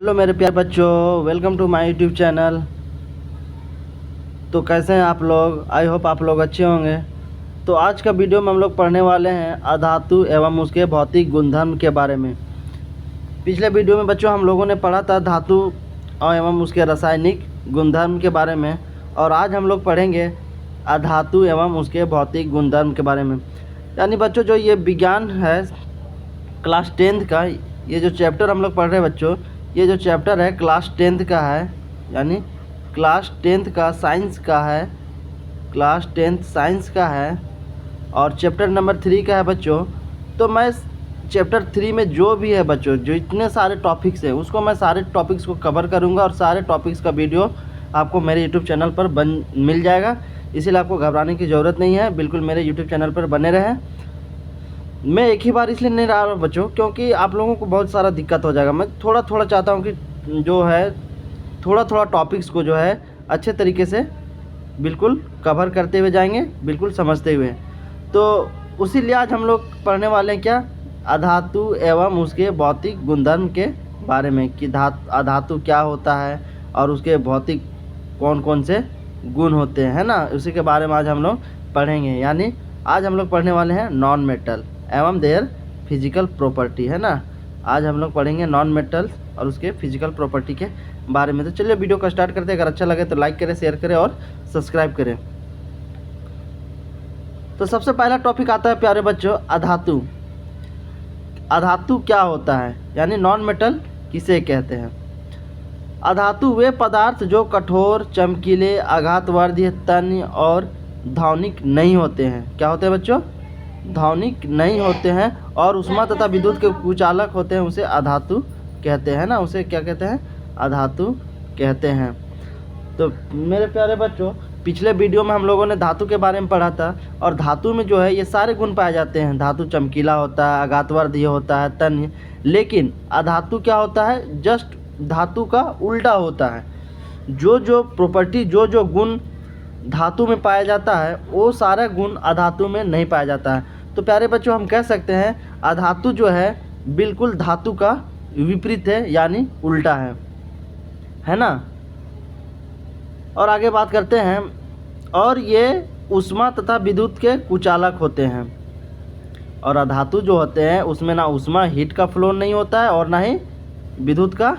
Hello मेरे प्यारे बच्चों, welcome to my YouTube channel. तो कैसे हैं आप लोग? आई होप आप लोग अच्छे होंगे। तो आज का वीडियो में हम लोग पढ़ने वाले हैं अधातु एवं उसके भौतिक गुणधर्म के बारे में। पिछले वीडियो में बच्चों हम लोगों ने पढ़ा था धातु एवं उसके रासायनिक गुणधर्म के बारे में, और आज हम लोग पढ़ेंगे अधातु एवं उसके भौतिक गुणधर्म के बारे में। यानी बच्चों जो ये विज्ञान है क्लास 10th का, ये जो चैप्टर हम लोग पढ़ रहे हैं बच्चों, ये जो चैप्टर है क्लास 10th का है, यानी क्लास 10th का साइंस का है, क्लास 10th साइंस का है, और चैप्टर नंबर 3 का है बच्चों। तो मैं चैप्टर 3 में जो भी है बच्चों, जो इतने सारे टॉपिक्स हैं उसको मैं सारे टॉपिक्स को कवर करूँगा, और सारे टॉपिक्स का वीडियो आपको मेरे यूट्यूब चैनल पर मिल जाएगा। इसीलिए आपको घबराने की ज़रूरत नहीं है, बिल्कुल मेरे यूट्यूब चैनल पर बने रहें। मैं एक ही बार इसलिए नहीं रहा हूँ बच्चों, क्योंकि आप लोगों को बहुत सारा दिक्कत हो जाएगा। मैं थोड़ा थोड़ा चाहता हूँ कि जो है थोड़ा थोड़ा टॉपिक्स को जो है अच्छे तरीके से बिल्कुल कवर करते हुए जाएंगे, बिल्कुल समझते हुए। तो उसी लिए आज हम लोग पढ़ने वाले हैं क्या, अधातु एवं उसके भौतिक गुणधर्म के बारे में, कि अधातु क्या होता है और उसके भौतिक कौन कौन से गुण होते हैं, है ना। उसी के बारे में आज हम लोग पढ़ेंगे। यानी आज हम लोग पढ़ने वाले हैं नॉन मेटल एवं देयर फिजिकल प्रॉपर्टी, है ना। आज हम लोग पढ़ेंगे नॉन मेटल्स और उसके फिजिकल प्रॉपर्टी के बारे में। तो चलिए वीडियो को स्टार्ट करते हैं। अगर अच्छा लगे तो लाइक करें, शेयर करें और सब्सक्राइब करें। तो सबसे पहला टॉपिक आता है प्यारे बच्चों, अधातु। अधातु क्या होता है, यानी नॉन मेटल किसे कहते हैं। अधातु वे पदार्थ जो कठोर, चमकीले, आघातवर्धी, तन्य और धावनिक नहीं होते हैं। क्या होते हैं बच्चों? धावनिक नहीं होते हैं और ऊष्मा तथा विद्युत के कुचालक होते हैं, उसे अधातु कहते हैं ना। उसे क्या कहते हैं? अधातु कहते हैं। तो मेरे प्यारे बच्चों, पिछले वीडियो में हम लोगों ने धातु के बारे में पढ़ा था, और धातु में जो है ये सारे गुण पाए जाते हैं। धातु चमकीला होता है, आघातवर्धी होता है, तन्य। लेकिन अधातु क्या होता है? जस्ट धातु का उल्टा होता है। जो जो प्रॉपर्टी, जो जो गुण धातु में पाया जाता है वो सारा गुण अधातु में नहीं पाया जाता है। तो प्यारे बच्चों, हम कह सकते हैं अधातु जो है बिल्कुल धातु का विपरीत है, यानी उल्टा है ना। और आगे बात करते हैं, और ये ऊष्मा तथा विद्युत के कुचालक होते हैं। और अधातु जो होते हैं उसमें ना ऊष्मा, हीट का फ्लो नहीं होता है, और ना ही विद्युत का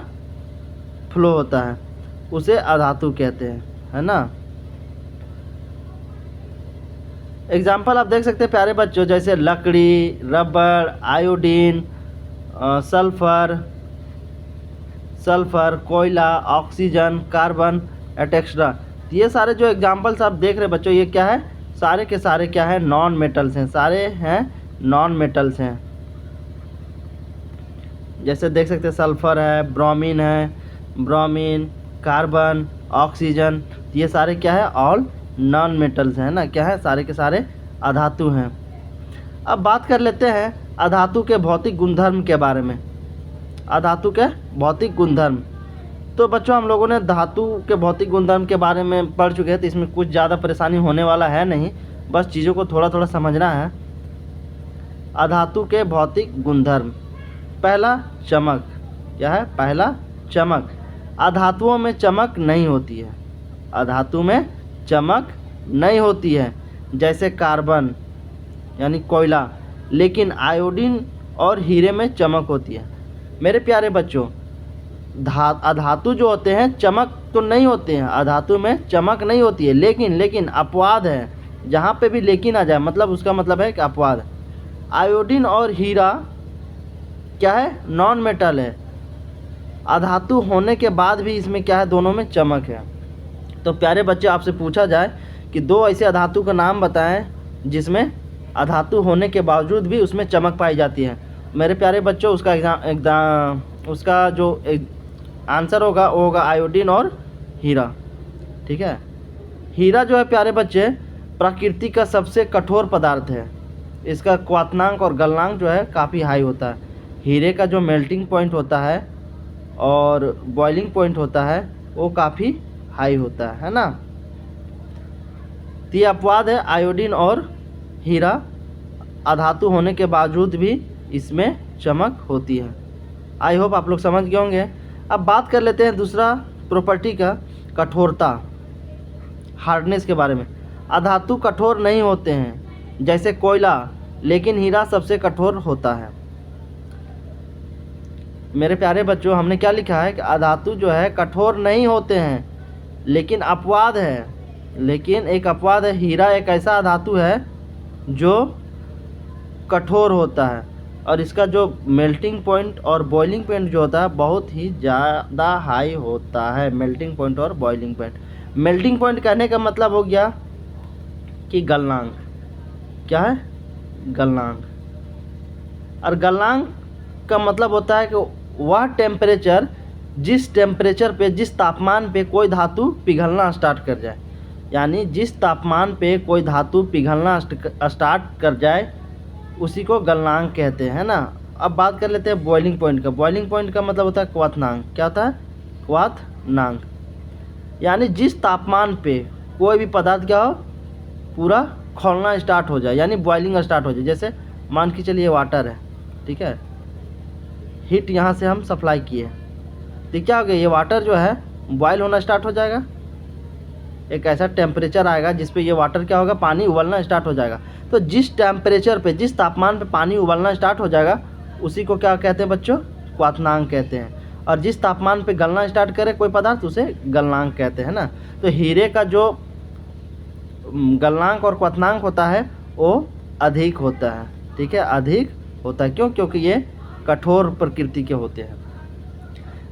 फ्लो होता है, उसे अधातु कहते हैं, है ना। एग्जाम्पल आप देख सकते हैं प्यारे बच्चों, जैसे लकड़ी, रबड़, आयोडीन, सल्फर, कोयला, ऑक्सीजन, कार्बन एटेक्स्ट्रा। ये सारे जो एग्जाम्पल्स आप देख रहे हैं बच्चों, ये क्या है? सारे के सारे क्या है? नॉन मेटल्स हैं। सारे हैं नॉन मेटल्स हैं। जैसे देख सकते हैं सल्फर है, ब्रोमीन, कार्बन, ऑक्सीजन, ये सारे क्या है? ऑल नॉन मेटल्स हैं ना। क्या है? सारे के सारे अधातु हैं। अब बात कर लेते हैं अधातु के भौतिक गुणधर्म के बारे में। अधातु के भौतिक गुणधर्म, तो बच्चों हम लोगों ने धातु के भौतिक गुणधर्म के बारे में पढ़ चुके हैं, तो इसमें कुछ ज़्यादा परेशानी होने वाला है नहीं, बस चीज़ों को थोड़ा थोड़ा समझना है। अधातु के भौतिक गुणधर्म, पहला चमक। क्या है? पहला चमक। अधातुओं में चमक नहीं होती है। अधातु में चमक नहीं होती है, जैसे कार्बन यानी कोयला, लेकिन आयोडीन और हीरे में चमक होती है। मेरे प्यारे बच्चों, अधातु जो होते हैं चमक तो नहीं होते हैं, अधातु में चमक नहीं होती है, लेकिन अपवाद है। जहाँ पे भी लेकिन आ जाए मतलब उसका मतलब है कि अपवाद। आयोडीन और हीरा क्या है? नॉन मेटल है। अधातु होने के बाद भी इसमें क्या है? दोनों में चमक है। तो प्यारे बच्चे, आपसे पूछा जाए कि दो ऐसे अधातु का नाम बताएं जिसमें अधातु होने के बावजूद भी उसमें चमक पाई जाती है। मेरे प्यारे बच्चों, उसका जो आंसर होगा वो होगा आयोडीन और हीरा। ठीक है। हीरा जो है प्यारे बच्चे प्रकृति का सबसे कठोर पदार्थ है। इसका क्वथनांक और गलनांक जो है काफ़ी हाई होता है। हीरे का जो मेल्टिंग पॉइंट होता है और बॉइलिंग पॉइंट होता है वो काफ़ी हाई होता है ना। तो ये अपवाद है, आयोडीन और हीरा अधातु होने के बावजूद भी इसमें चमक होती है। आई होप आप लोग समझ गए होंगे। अब बात कर लेते हैं दूसरा प्रॉपर्टी का, कठोरता, हार्डनेस के बारे में। अधातु कठोर नहीं होते हैं जैसे कोयला, लेकिन हीरा सबसे कठोर होता है। मेरे प्यारे बच्चों, हमने क्या लिखा है कि अधातु जो है कठोर नहीं होते हैं, लेकिन अपवाद है, लेकिन एक अपवाद है। हीरा एक ऐसा धातु है जो कठोर होता है और इसका जो मेल्टिंग पॉइंट और बॉइलिंग पॉइंट जो होता है बहुत ही ज़्यादा हाई होता है। मेल्टिंग पॉइंट और बॉइलिंग पॉइंट, मेल्टिंग पॉइंट कहने का मतलब हो गया कि गलनांक। क्या है? गलनांक। और गलनांक का मतलब होता है कि वह टेम्परेचर, जिस टेम्परेचर पे, जिस तापमान पे कोई धातु पिघलना स्टार्ट कर जाए, यानी जिस तापमान पे कोई धातु पिघलना स्टार्ट कर जाए उसी को गलनांक कहते हैं ना। अब बात कर लेते हैं बॉइलिंग पॉइंट का। बॉइलिंग पॉइंट का मतलब होता है क्वथनांक। क्या होता है? क्वथनांक। यानी जिस तापमान पे कोई भी पदार्थ क्या हो, पूरा खौलना स्टार्ट हो जाए, यानी बॉइलिंग स्टार्ट हो जाए। जैसे मान के चलिए वाटर है, ठीक है, हीट यहाँ से हम सप्लाई किए, तो क्या हो गया, ये वाटर जो है बॉयल होना स्टार्ट हो जाएगा। एक ऐसा टेम्परेचर आएगा जिस पे ये वाटर क्या होगा, पानी उबलना स्टार्ट हो जाएगा। तो जिस टेम्परेचर पे, जिस तापमान पे पानी उबलना स्टार्ट हो जाएगा उसी को क्या कहते हैं बच्चों? क्वथनांक कहते हैं। और जिस तापमान पे गलना स्टार्ट करे कोई पदार्थ उसे गलनांक कहते हैं ना। तो हीरे का जो गलनांक और क्वथनांक होता है वो अधिक होता है, ठीक है, अधिक होता है। क्यों? क्योंकि ये कठोर प्रकृति के होते हैं।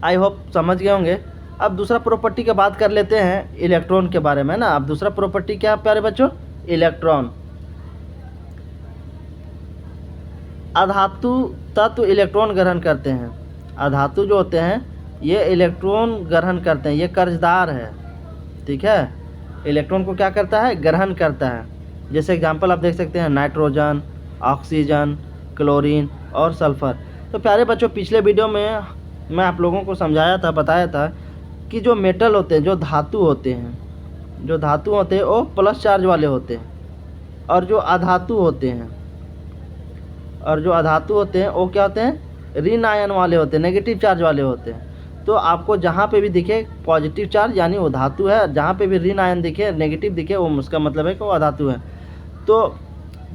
आई होप समझ गए होंगे। अब दूसरा प्रॉपर्टी की बात कर लेते हैं इलेक्ट्रॉन के बारे में ना। अब दूसरा प्रॉपर्टी क्या है प्यारे बच्चों? इलेक्ट्रॉन। अधातु तत्व इलेक्ट्रॉन ग्रहण करते हैं। अधातु जो होते हैं ये इलेक्ट्रॉन ग्रहण करते हैं, ये कर्जदार है, ठीक है। इलेक्ट्रॉन को क्या करता है? ग्रहण करता है। जैसे एग्जांपल आप देख सकते हैं नाइट्रोजन, ऑक्सीजन, क्लोरीन और सल्फर। तो प्यारे बच्चों, पिछले वीडियो में मैं आप लोगों को समझाया था, बताया था कि जो मेटल होते हैं, जो धातु होते हैं, जो धातु होते हैं वो प्लस चार्ज वाले होते हैं, और जो अधातु होते हैं, और जो अधातु होते हैं वो क्या होते हैं? ऋण आयन वाले होते हैं, नेगेटिव चार्ज वाले होते हैं। तो आपको जहाँ पे भी दिखे पॉजिटिव चार्ज यानी वो धातु है, जहाँ पे भी ऋण आयन दिखे, नेगेटिव दिखे, वो उसका मतलब है कि वो अधातु है। तो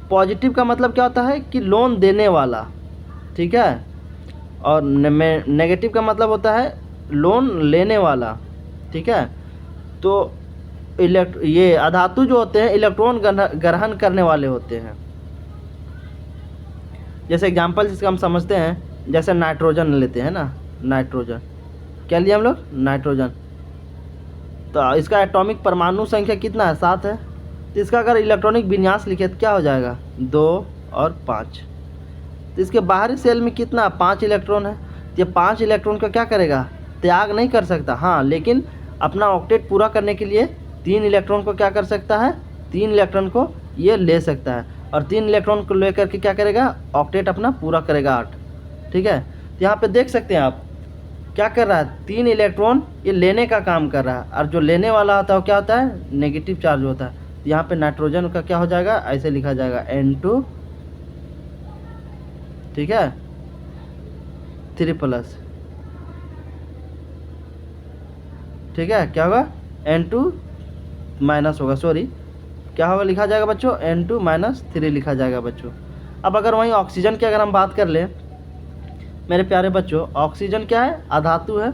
पॉजिटिव का मतलब क्या होता है कि लोन देने वाला, ठीक है, और नेगेटिव का मतलब होता है लोन लेने वाला, ठीक है। तो ये अधातु जो होते हैं इलेक्ट्रॉन ग्रहण करने वाले होते हैं। जैसे एग्जांपल जिसका हम समझते हैं, जैसे नाइट्रोजन लेते हैं ना, नाइट्रोजन क्या लिया हम लोग? नाइट्रोजन। तो इसका एटॉमिक परमाणु संख्या कितना है? 7 है। तो इसका अगर इलेक्ट्रॉनिक विन्यास लिखे तो क्या हो जाएगा? 2 और 5। तो इसके बाहरी सेल में कितना? 5 इलेक्ट्रॉन है। तो ये 5 इलेक्ट्रॉन का क्या करेगा? त्याग नहीं कर सकता, हाँ, लेकिन अपना ऑक्टेट पूरा करने के लिए 3 इलेक्ट्रॉन को क्या कर सकता है? 3 इलेक्ट्रॉन को ये ले सकता है, और 3 इलेक्ट्रॉन को लेकर के क्या करेगा? ऑक्टेट अपना पूरा करेगा 8, ठीक है। तो यहाँ पे देख सकते हैं आप क्या कर रहा है? 3 इलेक्ट्रॉन ये लेने का काम कर रहा है, और जो लेने वाला होता है वो क्या होता है? नेगेटिव चार्ज होता है। तो यहाँ पे नाइट्रोजन का क्या हो जाएगा? ऐसे लिखा जाएगा N2, ठीक है, 3+, ठीक है। क्या होगा? N2 माइनस होगा, सॉरी, क्या होगा लिखा जाएगा बच्चों? N2-3 लिखा जाएगा बच्चों। अब अगर वहीं ऑक्सीजन की अगर हम बात कर लें मेरे प्यारे बच्चों, ऑक्सीजन क्या है? अधातु है,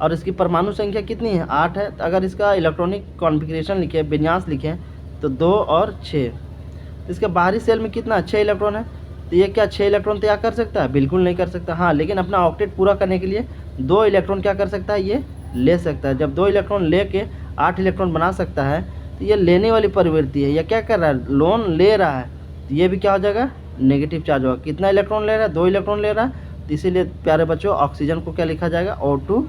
और इसकी परमाणु संख्या कितनी है? 8 है। तो अगर इसका इलेक्ट्रॉनिक कॉन्फ़िगरेशन लिखें, विन्यास लिखें, तो 2 और 6। इसके बाहरी सेल में कितना? 6 इलेक्ट्रॉन है। तो ये क्या 6 इलेक्ट्रॉन तैयार कर सकता है? बिल्कुल नहीं कर सकता, हाँ, लेकिन अपना ऑक्टेट पूरा करने के लिए 2 इलेक्ट्रॉन क्या कर सकता है? ये ले सकता है। जब 2 इलेक्ट्रॉन ले के 8 इलेक्ट्रॉन बना सकता है, तो ये लेने वाली प्रवृत्ति है। यह क्या कर रहा है? लोन ले रहा है। तो ये भी क्या हो जाएगा? नेगेटिव चार्ज होगा। कितना इलेक्ट्रॉन ले रहा है? 2 इलेक्ट्रॉन ले रहा है। तो इसीलिए प्यारे बच्चों ऑक्सीजन को क्या लिखा जाएगा? O2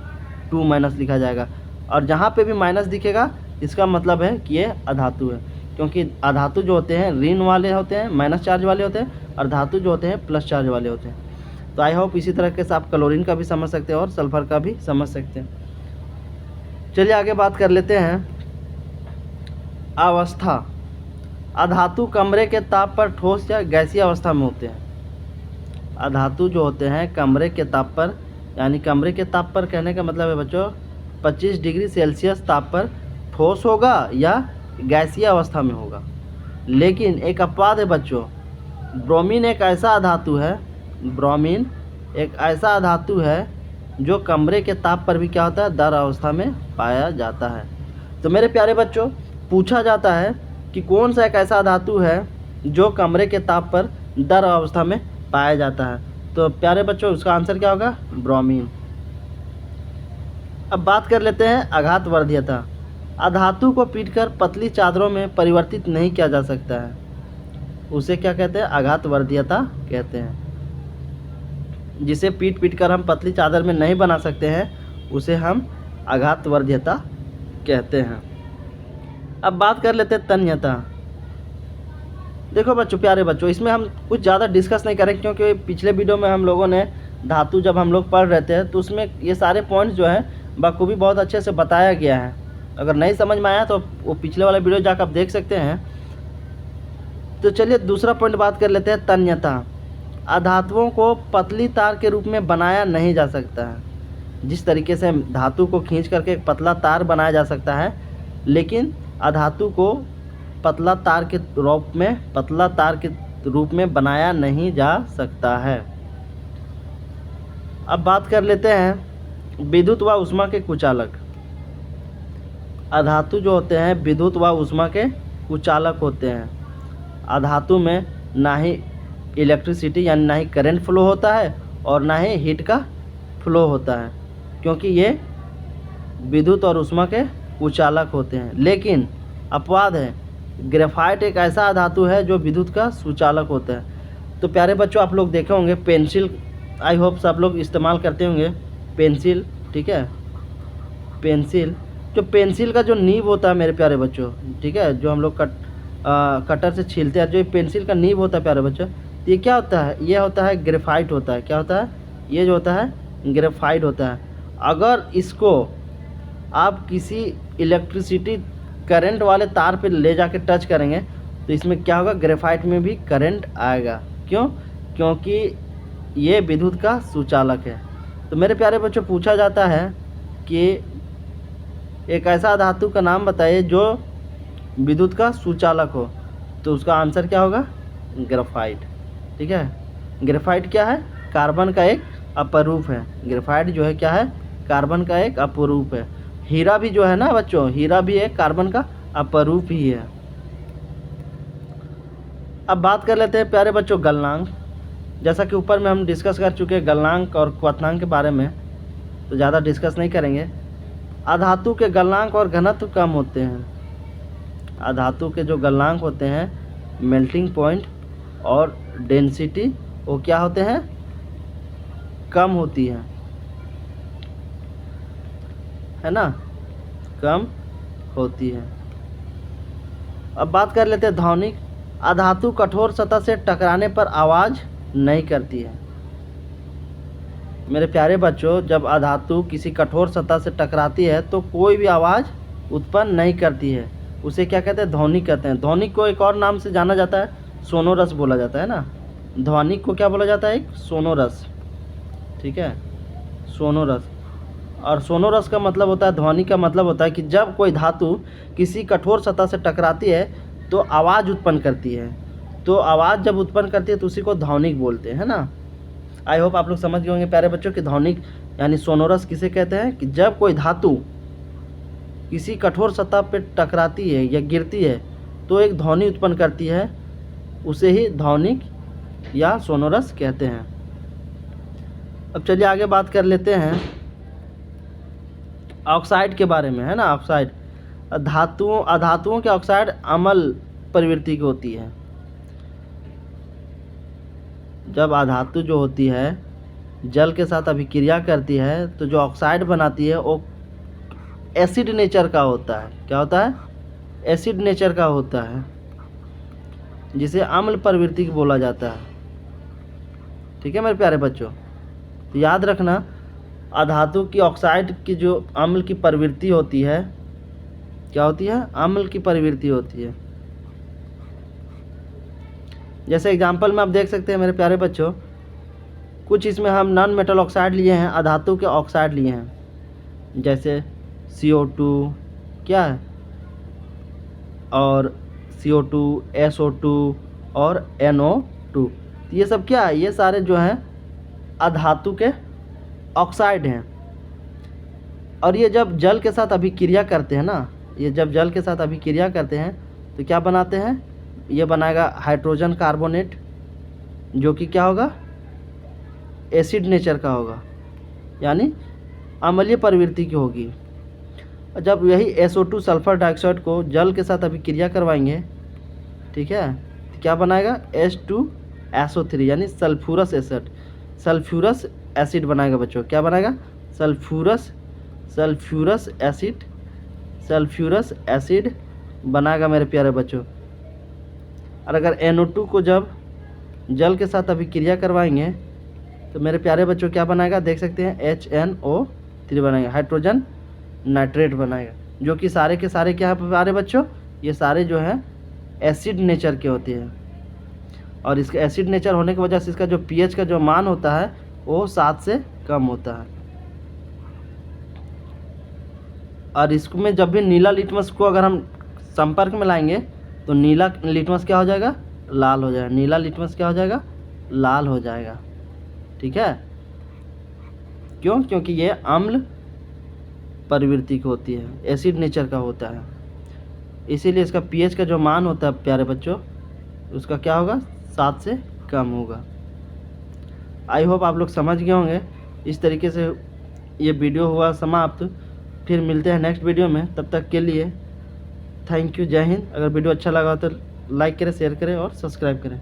2- लिखा जाएगा। और जहाँ पे भी माइनस दिखेगा इसका मतलब है कि ये अधातु है, क्योंकि अधातु जो होते हैं ऋण वाले होते हैं, माइनस चार्ज वाले होते हैं, और धातु जो होते हैं प्लस चार्ज वाले होते हैं। तो आई होप इसी तरह से आप क्लोरीन का भी समझ सकते हैं और सल्फर का भी समझ सकते हैं। चलिए आगे बात कर लेते हैं अवस्था। अधातु कमरे के ताप पर ठोस या गैसीय अवस्था में होते हैं। अधातु जो होते हैं कमरे के ताप पर यानी कमरे के ताप पर, कहने का मतलब है बच्चों 25 डिग्री सेल्सियस ताप पर ठोस होगा या गैसीय अवस्था में होगा। लेकिन एक अपवाद है बच्चों, ब्रोमीन एक ऐसा धातु है, ब्रोमीन एक ऐसा धातु है जो कमरे के ताप पर भी क्या होता है, द्रव अवस्था में पाया जाता है। तो मेरे प्यारे बच्चों, पूछा जाता है कि कौन सा एक ऐसा धातु है जो कमरे के ताप पर द्रव अवस्था में पाया जाता है। तो प्यारे बच्चों, उसका आंसर क्या होगा, ब्रोमीन। अब बात कर लेते हैं आघातवर्धीयता। अधातु को पीटकर पतली चादरों में परिवर्तित नहीं किया जा सकता है, उसे क्या कहते हैं, आघातवर्धीयता कहते हैं। जिसे पीट कर हम पतली चादर में नहीं बना सकते हैं, उसे हम आघातवर्धीयता कहते हैं। अब बात कर लेते हैं तन्यता। देखो बच्चों, प्यारे बच्चों, इसमें हम कुछ ज़्यादा डिस्कस नहीं करें, क्योंकि पिछले वीडियो में हम लोगों ने धातु जब हम लोग पढ़ रहे थे तो उसमें ये सारे पॉइंट्स जो हैं बखूबी बहुत अच्छे से बताया गया है। अगर नहीं समझ में आया तो वो पिछले वाला वीडियो जाकर आप देख सकते हैं। तो चलिए दूसरा पॉइंट बात कर लेते हैं, तन्यता। अधातुओं को पतली तार के रूप में बनाया नहीं जा सकता है। जिस तरीके से धातु को खींच करके एक पतला तार बनाया जा सकता है, लेकिन अधातु को पतला तार के रूप में बनाया नहीं जा सकता है। अब बात कर लेते हैं विद्युत व ऊष्मा के कुचालक। अधातु जो होते हैं विद्युत व ऊष्मा के कुचालक होते हैं। अधातु में ना ही इलेक्ट्रिसिटी यानी ना ही करंट फ्लो होता है और ना ही हीट का फ्लो होता है, क्योंकि ये विद्युत और ऊष्मा के कुचालक होते हैं। लेकिन अपवाद है, ग्रेफाइट एक ऐसा धातु है जो विद्युत का सुचालक होता है। तो प्यारे बच्चों, आप लोग देखे होंगे पेंसिल, आई होप सब लोग इस्तेमाल करते होंगे पेंसिल, ठीक है। पेंसिल, जो पेंसिल का जो नीब होता है मेरे प्यारे बच्चों, ठीक है, जो हम लोग कटर से छीलते हैं, जो ये पेंसिल का नीब होता है प्यारे बच्चों, ये क्या होता है, ये होता है ग्रेफाइट होता है। क्या होता है, ये जो होता है ग्रेफाइट होता है। अगर इसको आप किसी इलेक्ट्रिसिटी करंट वाले तार पे ले जाके टच करेंगे तो इसमें क्या होगा, ग्रेफाइट में भी करंट आएगा। क्यों, क्योंकि ये विद्युत का सुचालक है। तो मेरे प्यारे बच्चों, पूछा जाता है कि एक ऐसा धातु का नाम बताइए जो विद्युत का सुचालक हो, तो उसका आंसर क्या होगा, ग्रेफाइट, ठीक है। ग्रेफाइट क्या है, कार्बन का एक अपरूप है। ग्रेफाइट जो है क्या है, कार्बन का एक अपरूप है। हीरा भी जो है ना बच्चों, हीरा भी एक कार्बन का अपरूप ही है। अब बात कर लेते हैं प्यारे बच्चों गलनांक। जैसा कि ऊपर में हम डिस्कस कर चुके हैं गलनांक और क्वथनांक के बारे में, तो ज़्यादा डिस्कस नहीं करेंगे। अधातु के गलनांक और घनत्व कम होते हैं। अधातु के जो गलनांक होते हैं, मेल्टिंग पॉइंट और डेंसिटी, वो क्या होते हैं, कम होती है ना, कम होती है। अब बात कर लेते हैं ध्वनिक। अधातु कठोर सतह से टकराने पर आवाज़ नहीं करती है। मेरे प्यारे बच्चों, जब अधातु किसी कठोर सतह से टकराती है तो कोई भी आवाज़ उत्पन्न नहीं करती है, उसे क्या कहते हैं, ध्वनिक कहते हैं। ध्वनिक को एक और नाम से जाना जाता है, सोनोरस बोला जाता है ना। ध्वनिक को क्या बोला जाता है, एक सोनोरस, ठीक है, सोनोरस। और सोनोरस का मतलब होता है, ध्वनि का मतलब होता है कि जब कोई धातु किसी कठोर सतह से टकराती है तो आवाज़ उत्पन्न करती है। तो आवाज़ जब उत्पन्न करती है तो उसी को ध्वनिक बोलते हैं ना। आई होप आप लोग समझ गए होंगे प्यारे बच्चों कि ध्वनिक यानी सोनोरस किसे कहते हैं, कि जब कोई धातु किसी कठोर सतह पर टकराती है या गिरती है तो एक ध्वनि उत्पन्न करती है, उसे ही ध्वनिक या सोनोरस कहते हैं। अब चलिए आगे बात कर लेते हैं ऑक्साइड के बारे में, है ना। ऑक्साइड, अधातुओं के ऑक्साइड अम्ल प्रवृत्ति की होती है। जब अधातु जो होती है जल के साथ अभिक्रिया करती है तो जो ऑक्साइड बनाती है वो एसिड नेचर का होता है। क्या होता है, एसिड नेचर का होता है, जिसे अम्ल प्रवृत्ति बोला जाता है, ठीक है मेरे प्यारे बच्चों। तो याद रखना, अधातु की ऑक्साइड की जो अम्ल की प्रवृत्ति होती है, क्या होती है, अम्ल की प्रवृत्ति होती है। जैसे एग्जांपल में आप देख सकते हैं मेरे प्यारे बच्चों कुछ इसमें हम नॉन मेटल ऑक्साइड लिए हैं, अधातु के ऑक्साइड लिए हैं, जैसे CO2 क्या है, और CO2, SO2 और NO2। ये सब क्या है, ये सारे जो हैं अधातु के ऑक्साइड हैं। और ये जब जल के साथ अभिक्रिया करते हैं ना, ये जब जल के साथ अभिक्रिया करते हैं तो क्या बनाते हैं, ये बनाएगा हाइड्रोजन कार्बोनेट, जो कि क्या होगा, एसिड नेचर का होगा, यानी अम्लीय प्रवृत्ति की होगी। और जब यही SO2 सल्फर डाइऑक्साइड को जल के साथ अभिक्रिया करवाएंगे, ठीक है, तो क्या बनाएगा, H2SO3 यानी सल्फ्यूरस एसिड, सल्फ्यूरस एसिड बनाएगा बच्चों। क्या बनाएगा, सल्फ्यूरस एसिड बनाएगा मेरे प्यारे बच्चों। और अगर NO2 को जब जल के साथ अभिक्रिया करवाएंगे तो मेरे प्यारे बच्चों क्या बनाएगा, देख सकते हैं, HNO3 बनाएगा, हाइड्रोजन नाइट्रेट बनाएगा, जो कि सारे के सारे क्या है प्यारे बच्चों, ये सारे जो हैं एसिड नेचर के होते हैं। और इसका एसिड नेचर होने की वजह से इसका जो pH का जो मान होता है वो 7 से कम होता है। और इसमें जब भी नीला लिटमस को अगर हम संपर्क में लाएंगे तो नीला लिटमस क्या हो जाएगा, लाल हो जाएगा, नीला लिटमस क्या हो जाएगा, लाल हो जाएगा। ठीक है, क्यों, क्योंकि ये अम्ल प्रवृत्ति की होती है, एसिड नेचर का होता है, इसीलिए इसका pH का जो मान होता है प्यारे बच्चों उसका क्या होगा, 7 से कम होगा। आई होप आप लोग समझ गए होंगे। इस तरीके से ये वीडियो हुआ समाप्त, फिर मिलते हैं नेक्स्ट वीडियो में, तब तक के लिए थैंक यू, जय हिंद। अगर वीडियो अच्छा लगा तो लाइक करें, शेयर करें और सब्सक्राइब करें।